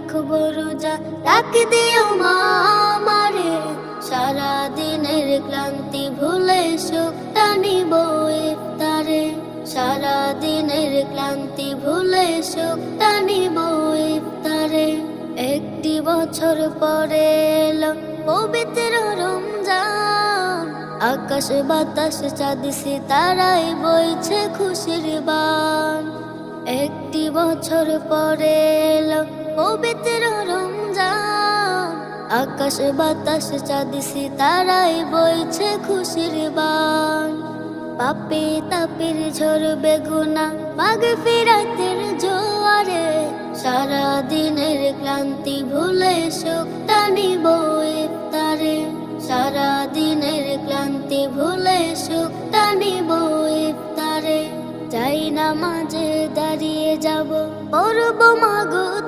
রাখবো রোজা, ডাক দিও মা আমারে, সারা দিনের ক্লান্তি ভুলে সুখটা নিব ইফতারে, সারা দিনের ক্লান্তি ভুলে সুখটা নিব ইফতারে। একটি বছর পরে এলো পবিত্র রমজান, আকাশ বাতাস চাঁদ সিতারায় বইছে খুশির বান। একটি বছর পরে এলো পবিত্র রমজান, আকাশ বাতাস চাঁদ সিতারায় বইছে খুশির বান। পাপে তাপের ঝরবে গুনাহ মাগফিরাতের জোয়ারে, সারা দিনের ক্লান্তি ভুলে সুখটা নিব ইফতারে, সারা দিনের ক্লান্তি ভুলে সুখটা নিব ইফতারে। যাই নামাজে দাঁড়িয়ে যাব, পড়ব মাগো